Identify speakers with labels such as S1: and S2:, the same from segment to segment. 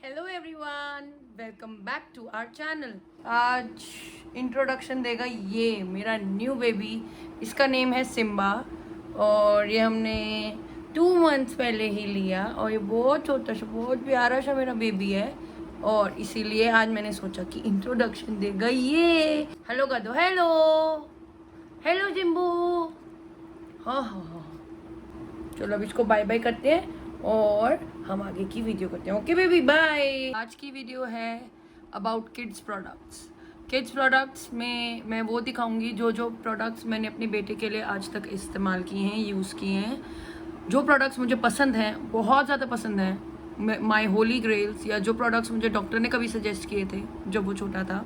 S1: Hello everyone, welcome back to our channel. आज introduction देगा ये मेरा न्यू बेबी। इसका नेम है सिम्बा और ये हमने 2 मंथ्स पहले ही लिया और ये बहुत छोटा सा बहुत प्यारा सा मेरा बेबी है और इसीलिए आज मैंने सोचा कि इंट्रोडक्शन देगा ये। हेलो कर दो, हेलो हेलो जिम्बू। हाँ हाँ हाँ, चलो अब इसको बाय बाय करते हैं और हम आगे की वीडियो करते हैं। Okay baby, bye. आज की वीडियो है about kids products. Kids products में मैं वो दिखाऊंगी जो प्रोडक्ट्स मैंने अपने बेटे के लिए आज तक इस्तेमाल किए हैं, यूज़ किए हैं। जो प्रोडक्ट्स मुझे पसंद हैं, बहुत ज़्यादा पसंद हैं, माय होली ग्रेल्स, या जो प्रोडक्ट्स मुझे डॉक्टर ने कभी सजेस्ट किए थे जब वो छोटा था,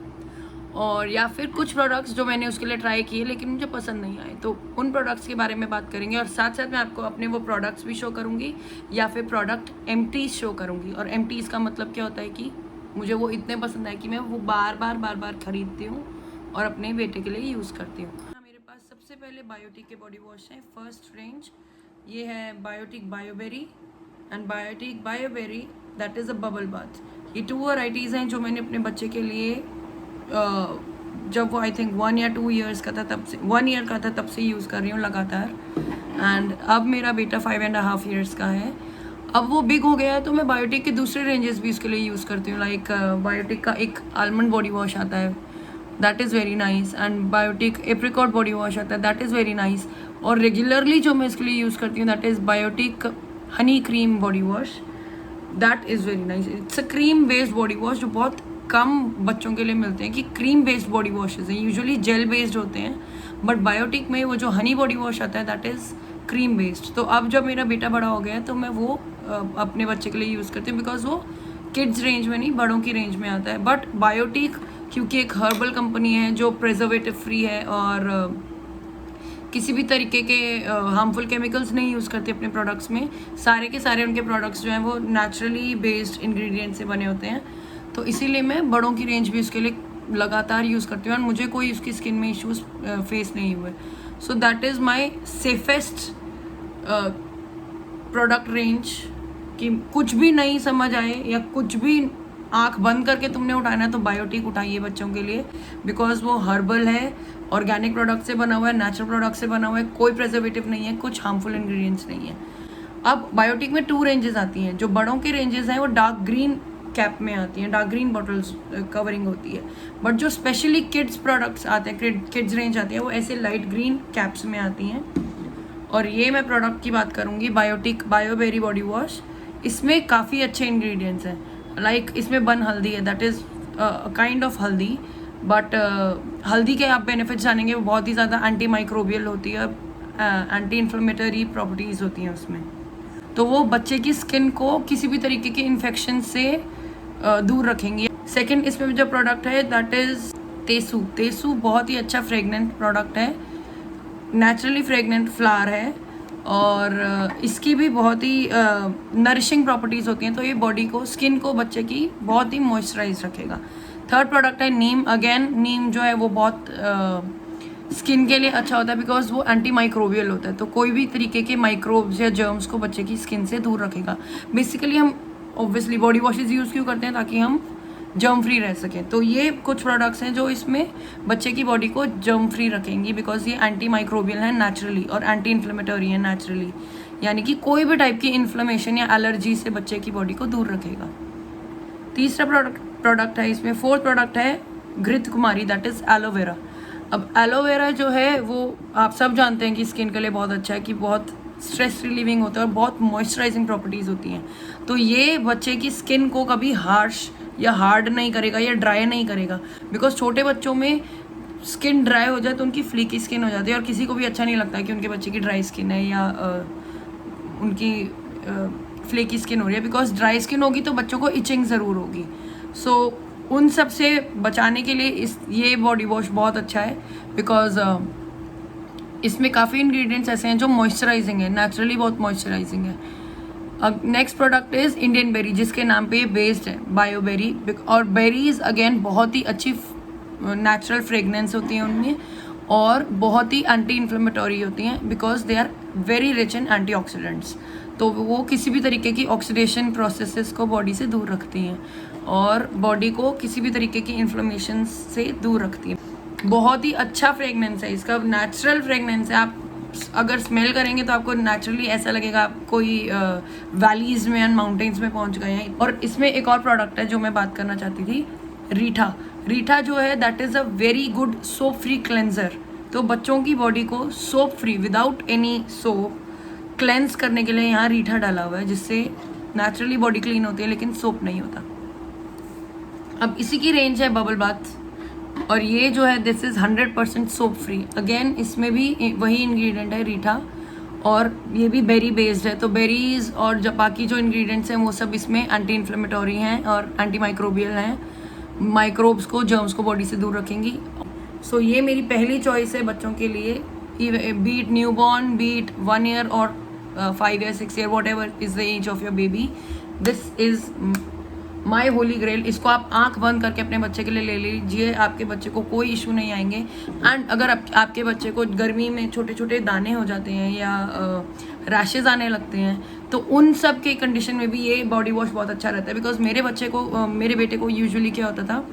S1: और या फिर कुछ प्रोडक्ट्स जो मैंने उसके लिए ट्राई किए लेकिन मुझे पसंद नहीं आए, तो उन प्रोडक्ट्स के बारे में बात करेंगे। और साथ साथ मैं आपको अपने वो प्रोडक्ट्स भी शो करूँगी या फिर प्रोडक्ट एम्प्टीज शो करूँगी। और एम्प्टीज का मतलब क्या होता है कि मुझे वो इतने पसंद आए कि मैं वो बार बार खरीदती हूँ और अपने बेटे के लिए यूज़ करती हूँ। मेरे पास सबसे पहले बायोटिक के बॉडी वॉश हैं, फर्स्ट रेंज। ये है Biotique bio berry and Biotique bio berry that is a bubble bath. ये 2 वैराइटीज़ हैं जो मैंने अपने बच्चे के लिए जब वो आई थिंक 1 या 2 ईयर्स का था तब से 1 ईयर का था तब से यूज़ कर रही हूँ लगातार। एंड अब मेरा बेटा 5.5 ईयर्स का है। अब वो बिग हो गया है तो मैं बायोटिक के दूसरे रेंजेस भी उसके लिए यूज़ करती हूँ। लाइक बायोटिक का एक आलमंड बॉडी वॉश आता है, that is very nice. And Biotique apricot body wash आता है, दैट इज़ वेरी नाइस। और रेगुलरली जो मैं इसके लिए यूज़ करती हूँ that is Biotique honey cream body wash, that is very nice. It's a cream based body wash जो बहुत कम बच्चों के लिए मिलते हैं कि क्रीम बेस्ड बॉडी वॉशेज़ हैं, यूजुअली जेल बेस्ड होते हैं, बट बायोटिक में वो जो हनी बॉडी वॉश आता है दैट इज़ क्रीम बेस्ड। तो अब जब मेरा बेटा बड़ा हो गया है तो मैं वो अपने बच्चे के लिए यूज़ करती हूँ, बिकॉज वो किड्स रेंज में नहीं बड़ों की रेंज में आता है। बट बायोटिक क्योंकि एक हर्बल कंपनी है जो प्रिजर्वेटिव फ्री है और किसी भी तरीके के हार्मफुल केमिकल्स नहीं यूज़ करते अपने प्रोडक्ट्स में, सारे के सारे उनके प्रोडक्ट्स जो हैं वो नेचुरली बेस्ड इंग्रेडिएंट से बने होते हैं, तो इसीलिए मैं बड़ों की रेंज भी उसके लिए लगातार यूज़ करती हूँ और मुझे कोई उसकी स्किन में इश्यूज फेस नहीं हुए। So that is my safest product range. कि कुछ भी नहीं समझ आए या कुछ भी आंख बंद करके तुमने उठाना है तो बायोटिक उठाइए बच्चों के लिए, बिकॉज वो हर्बल है, ऑर्गेनिक प्रोडक्ट से बना हुआ है, नेचुरल प्रोडक्ट से बना हुआ है, कोई प्रिजर्वेटिव नहीं है, कुछ हार्मफुल इंग्रेडिएंट्स नहीं है। अब बायोटिक में 2 रेंजेस आती हैं। जो बड़ों के रेंजेस हैं वो डार्क ग्रीन कैप में आती हैं, डार्क ग्रीन बॉटल्स कवरिंग होती है, बट जो स्पेशली किड्स प्रोडक्ट्स आते हैं, किड्स रेंज आती है, वो ऐसे लाइट ग्रीन कैप्स में आती हैं। और ये मैं प्रोडक्ट की बात करूँगी, बायोटिक बायोबेरी बॉडी वॉश। इसमें काफ़ी अच्छे इंग्रेडिएंट्स हैं, लाइक इसमें बन हल्दी है, दैट इज़ काइंड ऑफ हल्दी, बट हल्दी के आप बेनिफिट्स जानेंगे, वो बहुत ही ज़्यादा एंटी माइक्रोबियल होती है, एंटी इन्फ्लेमेटरी प्रॉपर्टीज़ होती हैं उसमें, तो वो बच्चे की स्किन को किसी भी तरीके के इन्फेक्शन से दूर रखेंगी। सेकंड इसमें जो प्रोडक्ट है दैट इज़ तेसू। तेसू बहुत ही अच्छा फ्रेगनेंट प्रोडक्ट है, नेचुरली फ्रेगनेंट फ्लावर है और इसकी भी बहुत ही नरिशिंग प्रॉपर्टीज़ होती हैं, तो ये बॉडी को, स्किन को बच्चे की बहुत ही मॉइस्चराइज रखेगा। थर्ड प्रोडक्ट है नीम। अगेन नीम जो है वो बहुत स्किन के लिए अच्छा होता है बिकॉज वो एंटी माइक्रोबियल होता है, तो कोई भी तरीके के माइक्रोब्स या जर्म्स को बच्चे की स्किन से दूर रखेगा। बेसिकली हम ऑब्वियसली बॉडी वॉशेज़ यूज़ क्यों करते हैं, ताकि हम जर्म फ्री रह सकें। तो ये कुछ प्रोडक्ट्स हैं जो इसमें बच्चे की बॉडी को जर्म फ्री रखेंगी, बिकॉज ये एंटी माइक्रोबियल है नेचुरली और एंटी इन्फ्लेमेटरी है नेचुरली, यानी कि कोई भी टाइप की इन्फ्लेमेशन या एलर्जी से बच्चे की बॉडी को दूर रखेगा। तीसरा प्रोडक्ट है इसमें, फोर्थ प्रोडक्ट है घृत कुमारी, दैट इज़ एलोवेरा। अब एलोवेरा जो है वो आप सब जानते हैं कि स्किन के लिए बहुत अच्छा है, कि बहुत स्ट्रेस रिलीविंग होता है और बहुत मॉइस्चराइजिंग प्रॉपर्टीज़ होती हैं, तो ये बच्चे की स्किन को कभी हार्श या हार्ड नहीं करेगा या ड्राई नहीं करेगा, बिकॉज छोटे बच्चों में स्किन ड्राई हो जाए तो उनकी फ्लीकी स्किन हो जाती है और किसी को भी अच्छा नहीं लगता कि उनके बच्चे की ड्राई स्किन है या उनकी फ्लेकी स्किन हो रही है, बिकॉज ड्राई स्किन होगी तो बच्चों को इचिंग ज़रूर होगी। सो उन सब से बचाने के लिए ये बॉडी वॉश बहुत अच्छा है, बिकॉज इसमें काफ़ी इंग्रेडिएंट्स ऐसे हैं जो मॉइस्चराइजिंग है, नेचुरली बहुत मॉइस्चराइजिंग है। अब next product is Indian berry, जिसके नाम पे ये बेस्ड है, बायोबेरी। और बेरीज अगेन बहुत ही अच्छी नेचुरल फ्रेगनेंस होती है उनमें और बहुत ही एंटी इन्फ्लेमेटरी होती हैं, because they are very rich in antioxidants. तो वो किसी भी तरीके की ऑक्सीडेशन प्रोसेसेस को बॉडी से दूर रखती हैं और बॉडी को किसी भी तरीके की इन्फ्लेमेशन से दूर रखती है। बहुत ही अच्छा फ्रेगनेंस है इसका, नेचुरल फ्रेगनेंस है। आप अगर स्मेल करेंगे तो आपको नेचुरली ऐसा लगेगा आप कोई वैलीज़ में एंड माउंटेन्स में पहुंच गए हैं। और इसमें एक और प्रोडक्ट है जो मैं बात करना चाहती थी, रीठा। रीठा जो है that is a very good soap free cleanser. तो बच्चों की बॉडी को soap free without any soap cleanse करने के लिए यहाँ रीठा डाला हुआ है, जिससे नेचुरली बॉडी क्लीन होती है लेकिन सोप नहीं होता। अब इसी की रेंज है बबल बाथ, और ये जो है this is 100% soap free. Again इसमें भी वही इंग्रेडिएंट है रीठा, और ये भी बेरी बेस्ड है। तो बेरीज और जब बाकी जो इंग्रेडिएंट्स हैं वो सब इसमें एंटी इन्फ्लेमेटोरी हैं और एंटी माइक्रोबियल हैं, माइक्रोब्स को, जर्म्स को बॉडी से दूर रखेंगी। सो ये मेरी पहली चॉइस है बच्चों के लिए, be it newborn, be it 1 year और 5 year 6 year, whatever is the age of your baby, this is my holy grail. इसको आप आंख बंद करके अपने बच्चे के लिए ले लीजिए, आपके बच्चे को कोई इशू नहीं आएंगे। एंड अगर आपके बच्चे को गर्मी में छोटे छोटे दाने हो जाते हैं या रैशेज आने लगते हैं, तो उन सब के कंडीशन में भी ये बॉडी वॉश बहुत अच्छा रहता है। बिकॉज मेरे बेटे को यूजुअली क्या होता था,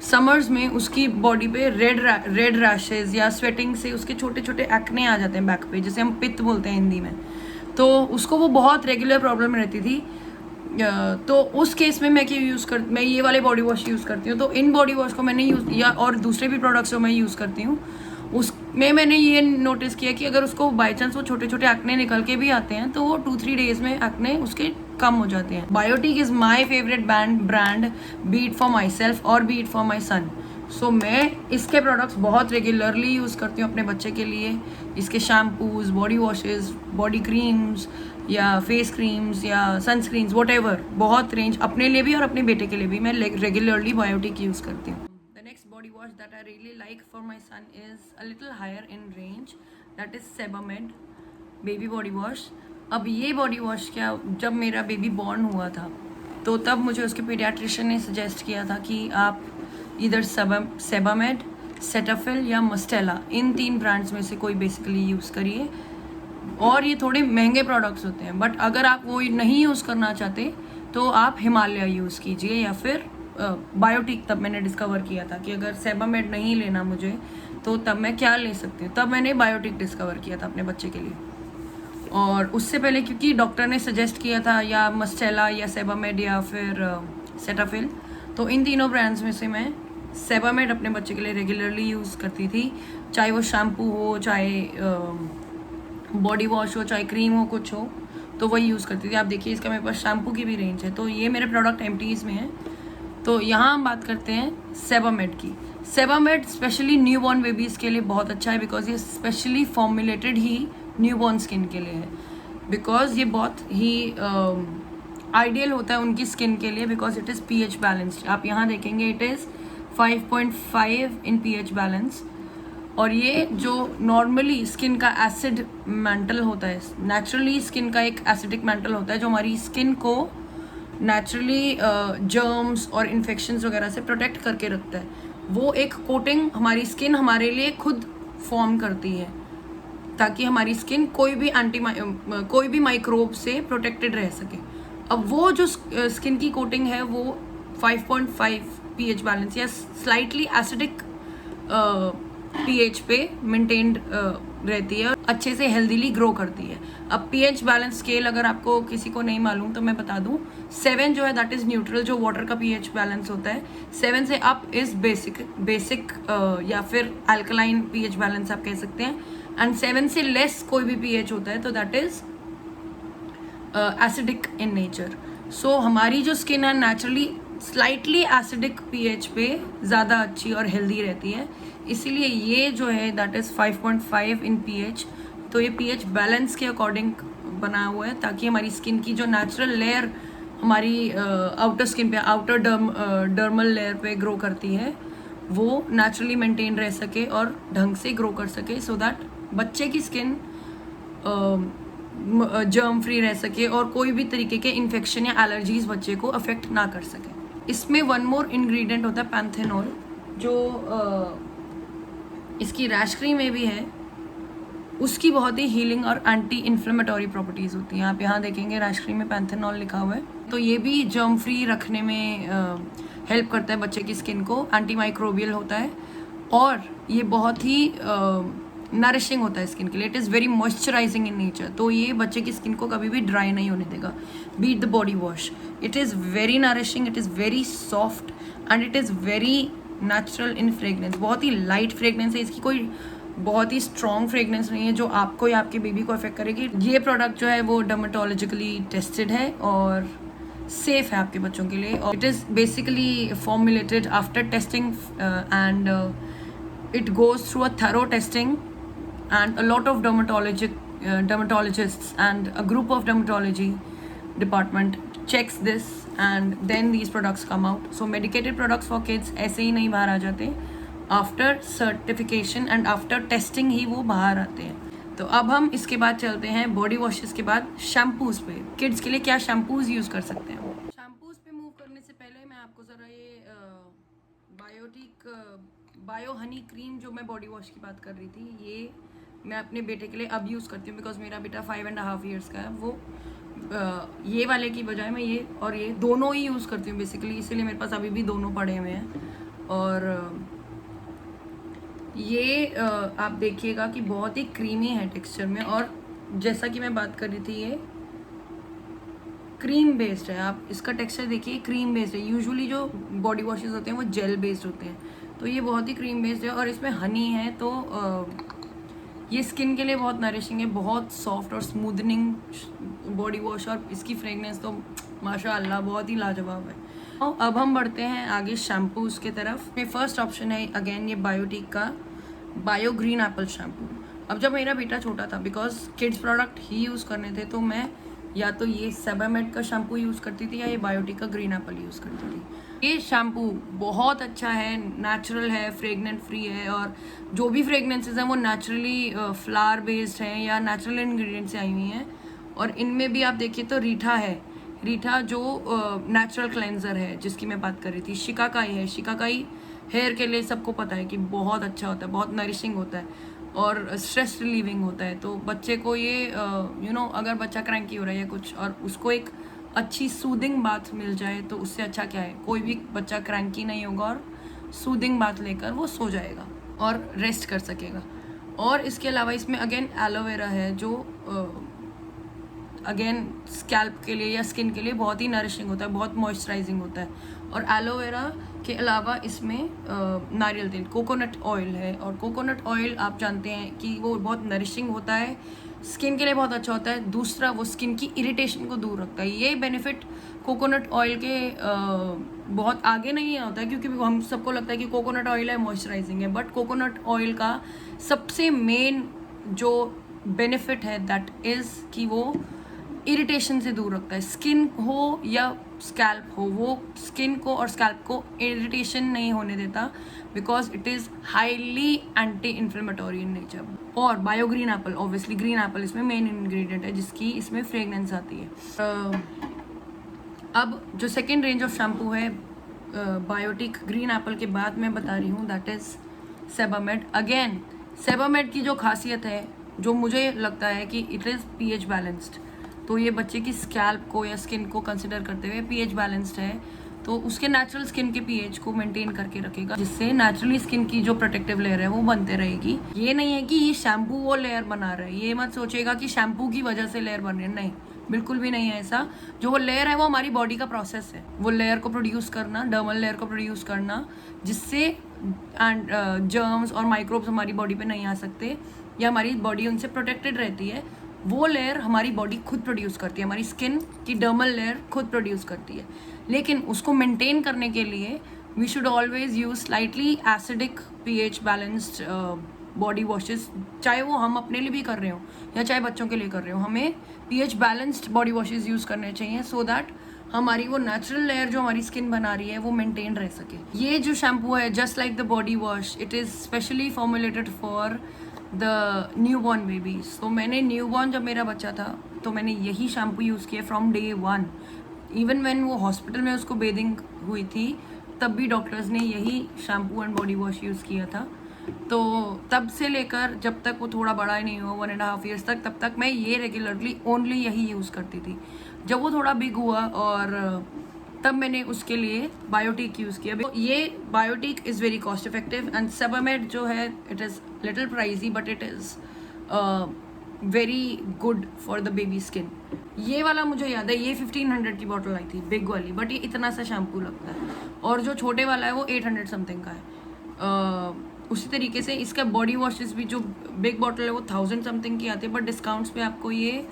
S1: समर्स में उसकी बॉडी पे रेड रैशेज या स्वेटिंग से उसके छोटे छोटे एक्ने आ जाते हैं बैक पे, जिसे हम पित्त बोलते हैं हिंदी में। तो उसको वो बहुत रेगुलर प्रॉब्लम रहती थी। तो उस केस में मैं ये वाले बॉडी वॉश यूज़ करती हूँ। तो इन बॉडी वॉश को मैंने यूज़, या और दूसरे भी प्रोडक्ट्स जो मैं यूज़ करती हूँ, उसमें मैंने ये नोटिस किया कि अगर उसको बाई चांस वो छोटे छोटे एक्ने निकल के भी आते हैं तो वो 2-3 डेज में एक्ने उसके कम हो जाते हैं। Biotique is my favourite brand, be it for myself और be it for my son. So मैं इसके प्रोडक्ट्स बहुत रेगुलरली यूज़ करती हूँ अपने बच्चे के लिए। इसके shampoos, body washes, body creams या फेस क्रीम्स या सनस्क्रीन्स, वॉट एवर, बहुत रेंज, अपने लिए भी और अपने बेटे के लिए भी मैं रेगुलरली बायोटिक यूज़ करती हूँ। The next body wash that I really like for my son is a little higher in range, that is Sebamed baby body wash. अब ये बॉडी वॉश क्या, जब मेरा बेबी बॉर्न हुआ था तो तब मुझे उसके पीडियाट्रिशियन ने सजेस्ट किया था कि आप इधर सेबामेड, सेटाफिल या मस्टेला, इन 3 ब्रांड्स में से कोई बेसिकली यूज़ करिए। और ये थोड़े महंगे प्रोडक्ट्स होते हैं, बट अगर आप वो नहीं यूज़ करना चाहते तो आप हिमालय यूज़ कीजिए या फिर बायोटिक। तब मैंने डिस्कवर किया था कि अगर सेबामेड नहीं लेना मुझे तो तब मैं क्या ले सकती हूँ, तब मैंने बायोटिक डिस्कवर किया था अपने बच्चे के लिए। और उससे पहले क्योंकि डॉक्टर ने सजेस्ट किया था या मस्टेला या सेबामेड या फिर सेटाफिल, तो इन तीनों ब्रांड्स में से मैं सेबामेड अपने बच्चे के लिए रेगुलरली यूज़ करती थी। चाहे वो शैम्पू हो, चाहे बॉडी वॉश हो, चाहे क्रीम हो, कुछ हो, तो वही यूज़ करती थी। आप देखिए इसका मेरे पास शैम्पू की भी रेंज है। तो ये मेरे प्रोडक्ट एम्प्टीज़ में है। तो यहाँ हम बात करते हैं सेबामेड की। Sebamed specially new born babies के लिए बहुत अच्छा है, बिकॉज ये स्पेशली फॉर्मुलेटेड ही न्यू बॉर्न स्किन के लिए है। बिकॉज ये बहुत ही आइडियल होता है उनकी स्किन के लिए, because it is pH balanced. आप यहाँ देखेंगे it is 5.5 in pH balance. और ये जो नॉर्मली स्किन का एसिड मैंटल होता है, नेचुरली स्किन का एक एसिडिक मैंटल होता है जो हमारी स्किन को नेचुरली जर्म्स और इन्फेक्शंस वगैरह से प्रोटेक्ट करके रखता है। वो एक कोटिंग हमारी स्किन हमारे लिए खुद फॉर्म करती है ताकि हमारी स्किन कोई भी माइक्रोब से प्रोटेक्टेड रह सके। अब वो जो स्किन की कोटिंग है वो 5.5 pH बैलेंस या स्लाइटली एसिडिक pH पे मेंटेन्ड रहती है और अच्छे से हेल्दीली ग्रो करती है। अब pH बैलेंस स्केल अगर आपको किसी को नहीं मालूम तो मैं बता दूं, 7 जो है दैट इज़ न्यूट्रल, जो वाटर का pH बैलेंस होता है। 7 से अप इज़ बेसिक या फिर अल्कलाइन pH बैलेंस आप कह सकते हैं। एंड 7 से लेस कोई भी pH होता है तो that is acidic in nature. So हमारी जो स्किन है नेचुरली स्लाइटली एसिडिक pH पे ज़्यादा अच्छी और हेल्दी रहती है, इसीलिए ये जो है दैट इज़ 5.5 इन pH। तो ये pH बैलेंस के अकॉर्डिंग बना हुआ है ताकि हमारी स्किन की जो नेचुरल लेयर हमारी आउटर स्किन पे, आउटर डर्मल लेयर पे ग्रो करती है, वो नेचुरली मेंटेन रह सके और ढंग से ग्रो कर सके, सो दैट बच्चे की स्किन जर्म फ्री रह सके और कोई भी तरीके के इन्फेक्शन या एलर्जीज बच्चे को अफेक्ट ना कर सके। इसमें 1 मोर इंग्रेडिएंट होता है पैंथेनॉल, जो इसकी रैश क्रीम में भी है उसकी बहुत ही हीलिंग और एंटी इन्फ्लेमेटरी प्रॉपर्टीज़ होती हैं। आप यहाँ देखेंगे रैशक्री में पैंथेनॉल लिखा हुआ है, तो ये भी जर्म फ्री रखने में हेल्प करता है बच्चे की स्किन को। एंटी माइक्रोबियल होता है और ये बहुत ही नरिशिंग होता है स्किन के लिए। It is very moisturising in nature, तो ये बच्चे की स्किन को कभी भी ड्राई नहीं होने देगा। Be it the body wash, it is very nourishing, it is very soft and it is very natural in fragrance. बहुत ही लाइट फ्रेगनेंस है इसकी, कोई बहुत ही स्ट्रॉन्ग फ्रेगनेंस नहीं है जो आपको या आपके बेबी को अफेक्ट करेगी। ये प्रोडक्ट जो है वो डर्मेटोलॉजिकली टेस्टेड है और सेफ है आपके बच्चों के लिए। और it is basically formulated after testing and it goes through a thorough testing, and a lot of dermatologists and a group of dermatology department checks this, and then these products come out. So medicated products for kids ऐसे ही नहीं बाहर आ जाते, after certification and after testing ही वो बाहर आते हैं। तो अब हम इसके बाद चलते हैं बॉडी वॉशेस के बाद शैम्पूज पे। किड्स के लिए क्या शैम्पूज यूज़ कर सकते हैं। शैम्पूज पे मूव करने से पहले मैं आपको ज़रा ये बायो हनी क्रीम जो मैं बॉडी वॉश की बात कर रही थी, ये मैं अपने बेटे के लिए अब यूज़ करती हूँ, बिकॉज मेरा बेटा 5.5 years का है। वो ये वाले की बजाय मैं ये और ये दोनों ही यूज़ करती हूँ बेसिकली, इसीलिए मेरे पास अभी भी दोनों पड़े हुए हैं। और ये आप देखिएगा कि बहुत ही क्रीमी है टेक्सचर में, और जैसा कि मैं बात कर रही थी ये क्रीम बेस्ड है। आप इसका टेक्सचर देखिए, क्रीम बेस्ड है। यूजुअली जो बॉडी वॉशेस होते हैं वो जेल बेस्ड होते हैं, तो ये बहुत ही क्रीम बेस्ड है और इसमें हनी है, तो ये स्किन के लिए बहुत नरिशिंग है, बहुत सॉफ्ट और स्मूदनिंग बॉडी वॉश। और इसकी फ्रेगनेंस तो माशाअल्लाह बहुत ही लाजवाब है। अब हम बढ़ते हैं आगे शैम्पूज़ की तरफ। मेरा फर्स्ट ऑप्शन है अगेन ये बायोटिक का बायो ग्रीन एप्पल शैम्पू। अब जब मेरा बेटा छोटा था, because kids product he use करने थे, तो मैं या तो ये सेबामेड का शैम्पू यूज़ करती थी या ये बायोटिक का ग्रीन एप्पल यूज़ करती थी। ये शैम्पू बहुत अच्छा है, नेचुरल है, फ्रेगनेंट फ्री है, और जो भी फ्रेगनेंसेज हैं वो नेचुरली फ्लावर बेस्ड हैं या नेचुरल इंग्रेडिएंट से आई हुई हैं। और इनमें भी आप देखिए तो रीठा है, रीठा जो नेचुरल क्लेंजर है जिसकी मैं बात कर रही थी। शिकाकाई है, शिकाकाई हेयर के लिए सबको पता है कि बहुत अच्छा होता है, बहुत नरिशिंग होता है और स्ट्रेस रिलीविंग होता है। तो बच्चे को ये अगर बच्चा क्रैंकी हो रहा है या कुछ, और उसको एक अच्छी सूदिंग बात मिल जाए तो उससे अच्छा क्या है। कोई भी बच्चा क्रैंकी नहीं होगा और सूदिंग बात लेकर वो सो जाएगा और रेस्ट कर सकेगा। और इसके अलावा इसमें अगेन एलोवेरा है जो अगेन स्कैल्प के लिए या स्किन के लिए बहुत ही नरिशिंग होता है, बहुत मॉइस्चराइजिंग होता है। और एलोवेरा के अलावा इसमें नारियल तेल, कोकोनट ऑयल है, और कोकोनट ऑयल आप जानते हैं कि वो बहुत नरिशिंग होता है, स्किन के लिए बहुत अच्छा होता है। दूसरा, वो स्किन की इरिटेशन को दूर रखता है। ये बेनिफिट कोकोनट ऑयल के बहुत आगे नहीं होता है, क्योंकि हम सबको लगता है कि कोकोनट ऑयल है, मॉइस्चराइजिंग है, बट कोकोनट ऑयल का सबसे मेन जो बेनिफिट है दैट इज़ कि वो इरिटेशन से दूर रखता है। स्किन हो या स्कैल्प हो, वो स्किन को और स्कैल्प को इरिटेशन नहीं होने देता, because it is highly anti inflammatory in nature. और bio green apple, obviously green apple इसमें मेन इंग्रेडिएंट है जिसकी इसमें फ्रेगनेंस आती है। अब जो सेकेंड रेंज ऑफ शैम्पू है बायोटिक ग्रीन एप्पल के बाद मैं बता रही हूँ, that is Sebamed. Again Sebamed की जो खासियत है, जो मुझे लगता है कि इट इज़ पीएच बैलेंस्ड, तो ये बच्चे की स्कैल्प को या स्किन को कंसिडर करते हुए पीएच बैलेंस्ड है, तो उसके नेचुरल स्किन के पीएच को मेंटेन करके रखेगा, जिससे नेचुरली स्किन की जो प्रोटेक्टिव लेयर है वो बनते रहेगी। ये नहीं है कि ये शैम्पू वो लेयर बना रहा है, ये मत सोचेगा कि शैम्पू की वजह से लेयर बन रही है, नहीं, बिल्कुल भी नहीं है ऐसा। जो वो लेयर है वो हमारी बॉडी का प्रोसेस है, वो लेयर को प्रोड्यूस करना, डर्मल लेयर को प्रोड्यूस करना, जिससे जर्म्स और माइक्रोब्स हमारी बॉडी पे नहीं आ सकते या हमारी बॉडी उनसे प्रोटेक्टेड रहती है। वो लेयर हमारी बॉडी खुद प्रोड्यूस करती है, हमारी स्किन की डर्मल लेयर खुद प्रोड्यूस करती है। लेकिन उसको मेंटेन करने के लिए we should always use slightly acidic pH balanced body washes, चाहे वो हम अपने लिए भी कर रहे हो या चाहे बच्चों के लिए कर रहे हो। हमें pH balanced body washes use करने चाहिए, सो दैट हमारी वो नेचुरल लेयर जो हमारी स्किन बना रही है वो मेंटेन रह सके। ये जो शैम्पू है, just like the body wash, it is specially formulated for the newborn babies. तो मैंने न्यूबॉर्न जब मेरा बच्चा था तो मैंने यही शैम्पू यूज़ किया फ्रॉम डे 1। इवन व्हेन वो हॉस्पिटल में उसको बेदिंग हुई थी, तब भी डॉक्टर्स ने यही shampoo and body wash use किया था। तो तब से लेकर जब तक वो थोड़ा बड़ा ही नहीं हुआ 1.5 ईयर्स तक, तब तक मैं ये रेगुलरली ओनली यही यूज़ करती थी। जब वो थोड़ा बिग हुआ और तब मैंने उसके लिए बायोटिक यूज़ किया। ये Biotique is very cost effective and Sebamed जो है it is little pricey but it is very good for the baby skin. ये वाला मुझे याद है, ये 1500 की बॉटल आई थी बिग वाली, बट ये इतना सा शैम्पू लगता है। और जो छोटे वाला है वो 800 समथिंग का है। उसी तरीके से इसका बॉडी वॉशेस भी जो बिग बॉटल है वो 1000 समथिंग की आती है, बट डिस्काउंट्स पे आपको ये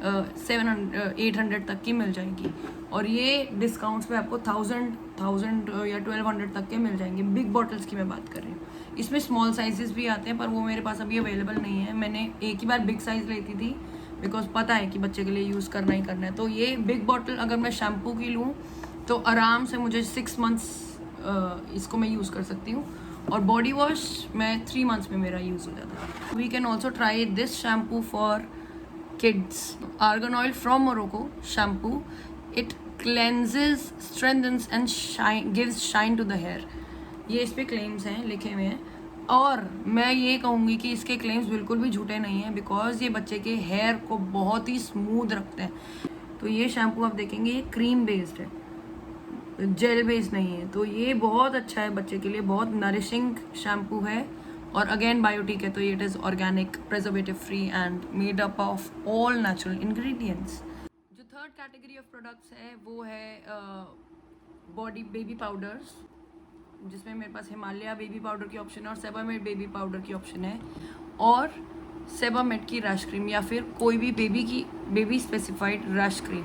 S1: 800 तक की मिल जाएगी। और ये डिस्काउंट्स पे आपको 1000 या 1200 तक के मिल जाएंगे। बिग बॉटल्स की मैं बात कर रही हूँ। इसमें स्मॉल साइजेस भी आते हैं पर वो मेरे पास अभी अवेलेबल नहीं है। मैंने एक ही बार बिग साइज़ लेती थी बिकॉज पता है कि बच्चे के लिए यूज़ करना ही करना है। तो ये बिग बॉटल अगर मैं शैम्पू की लूँ तो आराम से मुझे 6 मंथ्स इसको मैं यूज़ कर सकती हूँ, और बॉडी वॉश मैं 3 मंथ्स में मेरा यूज़ हो जाता है। We can also try this shampoo for kids, argan oil from Morocco shampoo. It cleanses, strengthens and shine, gives shine to the hair. ये इस पे क्लेम्स हैं, लिखे हुए हैं, और मैं ये कहूँगी कि इसके क्लेम्स बिल्कुल भी झूठे नहीं हैं बिकॉज ये बच्चे के हेयर को बहुत ही स्मूथ रखते हैं। तो ये शैम्पू आप देखेंगे ये क्रीम बेस्ड है, जेल बेस्ड नहीं है। तो ये बहुत अच्छा है बच्चे के लिए, बहुत नरिशिंग शैम्पू है। और अगेन बायोटिक है, तो it is organic, preservative free and made up of all natural ingredients. जो थर्ड कैटेगरी ऑफ प्रोडक्ट्स है वो है बॉडी बेबी पाउडर्स, जिसमें मेरे पास हिमालय बेबी पाउडर की ऑप्शन है और सेबामेड बेबी पाउडर की ऑप्शन है, और सेबामेड की रैश क्रीम या फिर कोई भी बेबी स्पेसिफाइड रैश क्रीम।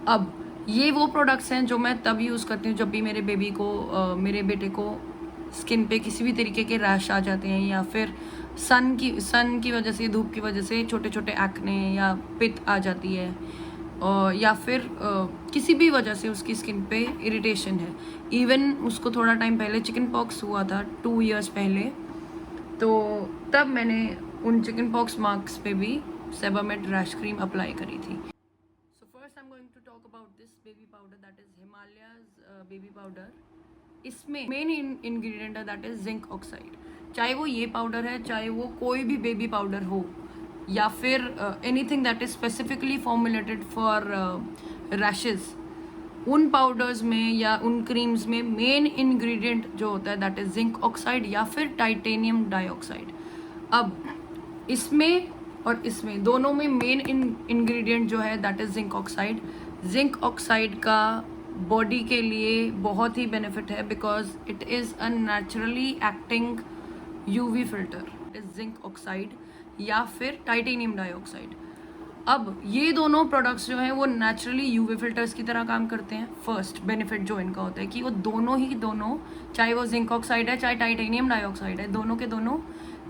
S1: अब ये वो प्रोडक्ट्स हैं जो मैं तब यूज़ करती हूँ जब भी मेरे बेबी को मेरे बेटे को स्किन पे किसी भी तरीके के रैश आ जाते हैं, या फिर सन की वजह से, धूप की वजह से छोटे छोटे एक्ने या पित आ जाती है, या फिर किसी भी वजह से उसकी स्किन पे इरिटेशन है। इवन उसको थोड़ा टाइम पहले चिकन पॉक्स हुआ था 2 इयर्स पहले, तो तब मैंने उन चिकन पॉक्स मार्क्स पे भी सेबामेड रैश क्रीम अप्लाई करी थी। So first I am going to talk about this baby powder, that is Himalaya's baby powder. इसमें मेन इंग्रेडिएंट है दैट इज़ जिंक ऑक्साइड। चाहे वो ये पाउडर है, चाहे वो कोई भी बेबी पाउडर हो, या फिर anything that is specifically formulated for rashes, उन पाउडर्स में या उन क्रीम्स में मेन इंग्रेडिएंट जो होता है दैट इज जिंक ऑक्साइड या फिर टाइटेनियम डाइऑक्साइड। अब इसमें और इसमें दोनों में मेन इंग्रेडिएंट जो है that is zinc oxide. Zinc oxide का बॉडी के लिए बहुत ही बेनिफिट है because it is a naturally acting UV filter, it is zinc oxide या फिर टाइटेनियम डाइऑक्साइड। अब ये दोनों प्रोडक्ट्स जो हैं वो नेचुरली यूवी फिल्टर्स की तरह काम करते हैं। फर्स्ट बेनिफिट जो इनका होता है कि वो दोनों चाहे वो जिंक ऑक्साइड है चाहे टाइटेनियम डाइऑक्साइड है, दोनों के दोनों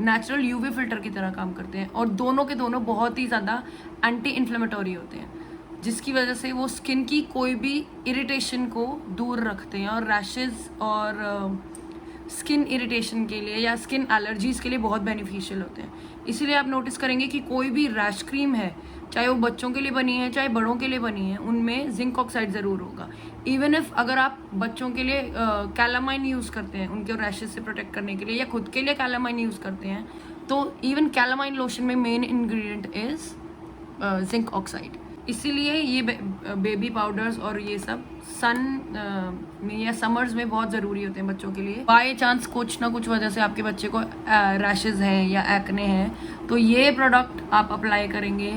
S1: नेचुरल यूवी फिल्टर की तरह काम करते हैं, और दोनों के दोनों बहुत ही ज़्यादा एंटी इन्फ्लेमेटरी होते हैं, जिसकी वजह से वो स्किन की कोई भी इरिटेशन को दूर रखते हैं, और रैशेज़ और स्किन इरिटेशन के लिए या स्किन एलर्जीज़ के लिए बहुत बेनिफिशियल होते हैं। इसीलिए आप नोटिस करेंगे कि कोई भी रैश क्रीम है, चाहे वो बच्चों के लिए बनी है चाहे बड़ों के लिए बनी है, उनमें जिंक ऑक्साइड ज़रूर होगा। इवन इफ अगर आप बच्चों के लिए कैलामाइन यूज़ करते हैं उनके रैशेज से प्रोटेक्ट करने के लिए, या खुद के लिए कैलामाइन यूज़ करते हैं, तो इवन कैलामाइन लोशन में main ingredient is zinc oxide. इसीलिए ये बेबी पाउडर्स और ये सब सन में या समर्स में बहुत ज़रूरी होते हैं बच्चों के लिए। बाय चांस कुछ ना कुछ वजह से आपके बच्चे को रैशेज़ हैं या एक्ने हैं, तो ये प्रोडक्ट आप अप्लाई करेंगे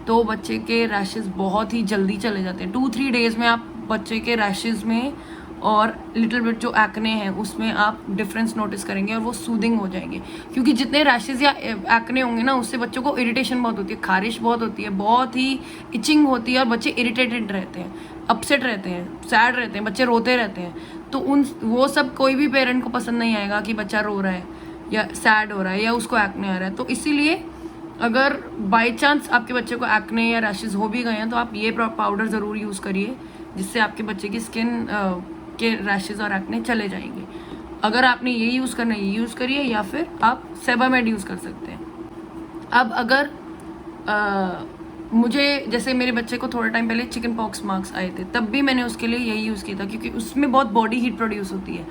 S1: तो बच्चे के रैशेज़ बहुत ही जल्दी चले जाते हैं। 2-3 डेज़ में आप बच्चे के रैशेज़ में और लिटिल बिट जो एक्ने हैं उसमें आप डिफरेंस नोटिस करेंगे और वो सूदिंग हो जाएंगे। क्योंकि जितने रैशेज़ या एक्ने होंगे ना, उससे बच्चों को इरिटेशन बहुत होती है, खारिश बहुत होती है, बहुत ही इचिंग होती है, और बच्चे इरिटेटेड रहते हैं, अपसेट रहते हैं, सैड रहते हैं, बच्चे रोते रहते हैं। तो वो सब कोई भी पेरेंट को पसंद नहीं आएगा कि बच्चा रो रहा है या सैड हो रहा है या उसको एक्ने आ रहा है। तो इसीलिए अगर बाई चांस आपके बच्चे को एक्ने या रैशेज़ हो भी गए हैं तो आप ये पाउडर ज़रूर यूज़ करिए, जिससे आपके बच्चे की स्किन के रैशेज़ और एक्ने चले जाएंगे। अगर आपने ये यूज़ करना है ये यूज़ करिए, या फिर आप सेबामेड यूज़ कर सकते हैं। अब अगर मुझे जैसे मेरे बच्चे को थोड़ा टाइम पहले चिकन पॉक्स मार्क्स आए थे, तब भी मैंने उसके लिए यही यूज़ किया था, क्योंकि उसमें बहुत बॉडी हीट प्रोड्यूस होती है,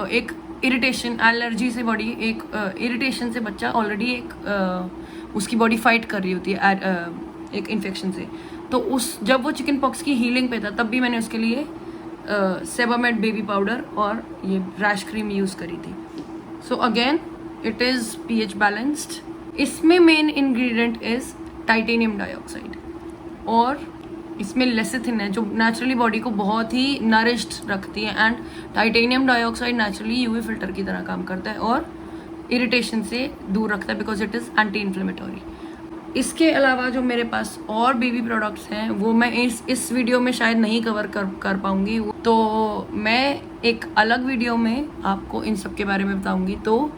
S1: एक इरिटेशन एलर्जी से बॉडी एक इरिटेशन से बच्चा ऑलरेडी एक उसकी बॉडी फाइट कर रही होती है एक इन्फेक्शन से। तो उस जब वो चिकन पॉक्स की हीलिंग पे था, तब भी मैंने उसके लिए सेबामेट बेबी पाउडर और ये रैश क्रीम यूज़ करी थी। So again it is pH balanced. इसमें main ingredient is titanium dioxide, और इसमें लेसिथिन है जो नेचुरली बॉडी को बहुत ही नरिश्ड रखती है, and titanium dioxide naturally UV filter की तरह काम करता है और इरिटेशन से दूर रखता है, because it is anti inflammatory. इसके अलावा जो मेरे पास और बेबी प्रोडक्ट्स हैं वो मैं इस वीडियो में शायद नहीं कवर कर पाऊँगी, तो मैं एक अलग वीडियो में आपको इन सब के बारे में बताऊँगी। तो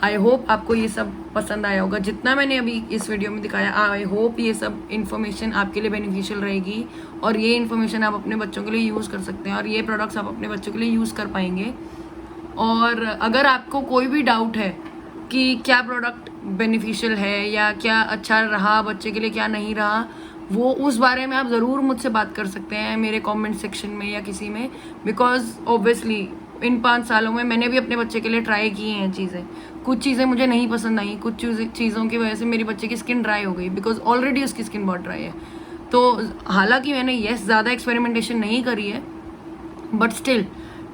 S1: आई होप आपको ये सब पसंद आया होगा, जितना मैंने अभी इस वीडियो में दिखाया। आई होप ये सब इन्फॉर्मेशन आपके लिए बेनिफिशियल रहेगी, और ये इन्फॉर्मेशन आप अपने बच्चों के लिए यूज़ कर सकते हैं, और ये प्रोडक्ट्स आप अपने बच्चों के लिए यूज़ कर पाएंगे। और अगर आपको कोई भी डाउट है कि क्या प्रोडक्ट बेनिफिशियल है या क्या अच्छा रहा बच्चे के लिए, क्या नहीं रहा, वो उस बारे में आप ज़रूर मुझसे बात कर सकते हैं मेरे कमेंट सेक्शन में या किसी में, बिकॉज ऑब्वियसली इन 5 सालों में मैंने भी अपने बच्चे के लिए ट्राई की हैं चीज़ें। कुछ चीज़ें मुझे नहीं पसंद आई, कुछ चीज़ों की वजह से मेरी बच्चे की स्किन ड्राई हो गई, बिकॉज ऑलरेडी उसकी स्किन बहुत ड्राई है। तो हालांकि मैंने ज़्यादा एक्सपेरिमेंटेशन नहीं करी है, बट स्टिल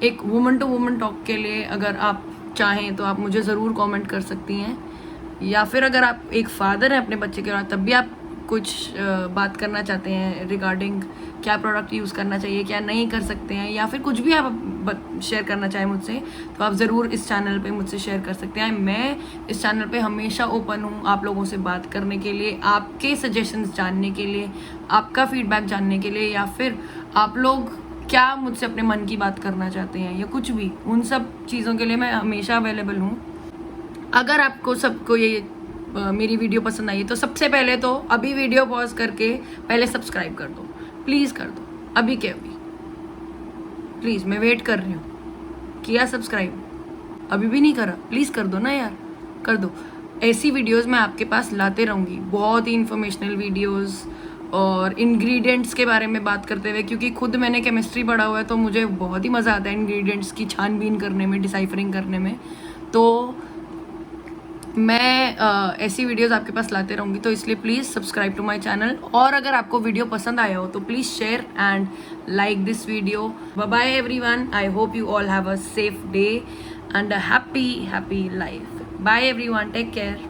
S1: एक वुमन टू वुमन टॉक के लिए अगर आप चाहें तो आप मुझे ज़रूर कमेंट कर सकती हैं, या फिर अगर आप एक फादर हैं अपने बच्चे के बाद, तब भी आप कुछ बात करना चाहते हैं रिगार्डिंग क्या प्रोडक्ट यूज़ करना चाहिए, क्या नहीं कर सकते हैं, या फिर कुछ भी आप शेयर करना चाहें मुझसे, तो आप ज़रूर इस चैनल पे मुझसे शेयर कर सकते हैं। मैं इस चैनल पे हमेशा ओपन हूँ आप लोगों से बात करने के लिए, आपके सजेशंस जानने के लिए, आपका फीडबैक जानने के लिए, या फिर आप लोग क्या मुझसे अपने मन की बात करना चाहते हैं या कुछ भी, उन सब चीज़ों के लिए मैं हमेशा अवेलेबल हूँ। अगर आपको सबको ये मेरी वीडियो पसंद आई तो सबसे पहले तो अभी वीडियो पॉज करके पहले सब्सक्राइब कर दो, प्लीज़ कर दो, अभी के अभी प्लीज़, मैं वेट कर रही हूँ। किया सब्सक्राइब? अभी भी नहीं करा? प्लीज़ कर दो ना यार, कर दो। ऐसी वीडियोस मैं आपके पास लाते रहूँगी, बहुत ही इंफॉर्मेशनल वीडियोस और इंग्रेडिएंट्स के बारे में बात करते हुए, क्योंकि खुद मैंने केमिस्ट्री पढ़ा हुआ है तो मुझे बहुत ही मज़ा आता है इंग्रेडिएंट्स की छानबीन करने में, डिसाइफरिंग करने में। तो मैं ऐसी वीडियोस आपके पास लाते रहूँगी, तो इसलिए please subscribe to my channel. और अगर आपको वीडियो पसंद आया हो तो please share and like this video. Bye bye everyone, I hope you all have a safe day and a happy life. Bye everyone, take care.